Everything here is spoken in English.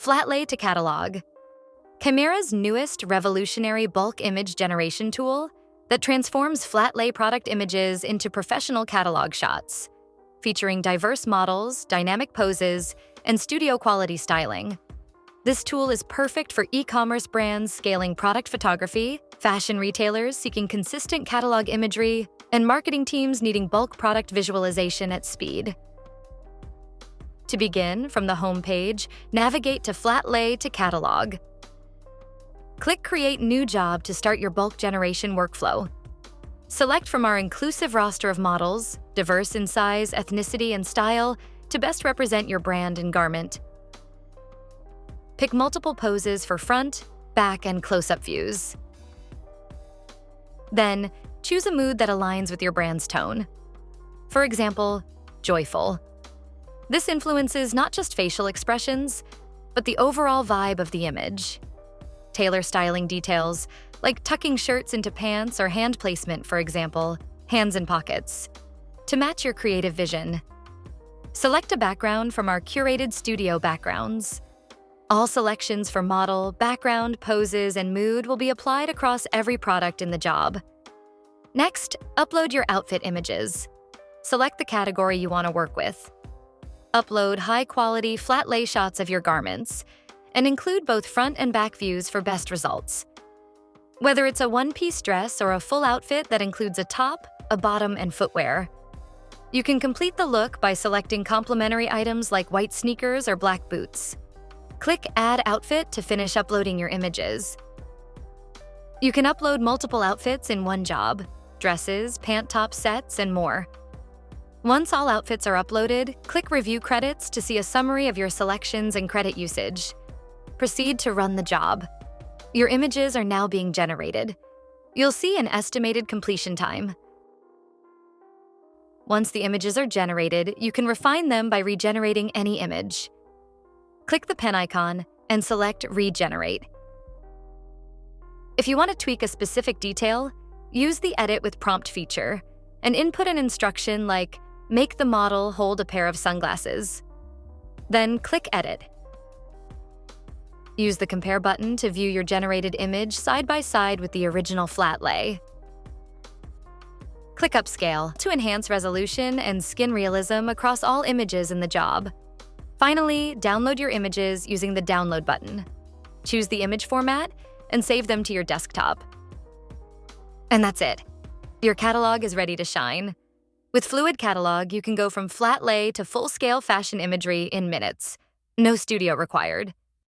Flatlay to catalog. Caimera's newest revolutionary bulk image generation tool that transforms Flatlay product images into professional catalog shots, featuring diverse models, dynamic poses, and studio-quality styling. This tool is perfect for e-commerce brands scaling product photography, fashion retailers seeking consistent catalog imagery, and marketing teams needing bulk product visualization at speed. To begin, from the home page, navigate to Flatlay to catalog. Click Create New Job to start your bulk generation workflow. Select from our inclusive roster of models, diverse in size, ethnicity, and style, to best represent your brand and garment. Pick multiple poses for front, back, and close-up views. Then, choose a mood that aligns with your brand's tone. For example, joyful. This influences not just facial expressions, but the overall vibe of the image. Tailor styling details, like tucking shirts into pants or hand placement, for example, hands in pockets, to match your creative vision. Select a background from our curated studio backgrounds. All selections for model, background, poses, and mood will be applied across every product in the job. Next, upload your outfit images. Select the category you want to work with. Upload high-quality Flatlay shots of your garments, and include both front and back views for best results. Whether it's a one-piece dress or a full outfit that includes a top, a bottom, and footwear, you can complete the look by selecting complementary items like white sneakers or black boots. Click Add Outfit to finish uploading your images. You can upload multiple outfits in one job: dresses, pant top sets, and more. Once all outfits are uploaded, click Review Credits to see a summary of your selections and credit usage. Proceed to run the job. Your images are now being generated. You'll see an estimated completion time. Once the images are generated, you can refine them by regenerating any image. Click the pen icon and select Regenerate. If you want to tweak a specific detail, use the Edit with Prompt feature and input an instruction like, "Make the model hold a pair of sunglasses." Then click Edit. Use the Compare button to view your generated image side by side with the original Flatlay. Click Upscale to enhance resolution and skin realism across all images in the job. Finally, download your images using the Download button. Choose the image format and save them to your desktop. And that's it. Your catalog is ready to shine. With Fluid Catalog, you can go from Flatlay to full-scale fashion imagery in minutes. No studio required.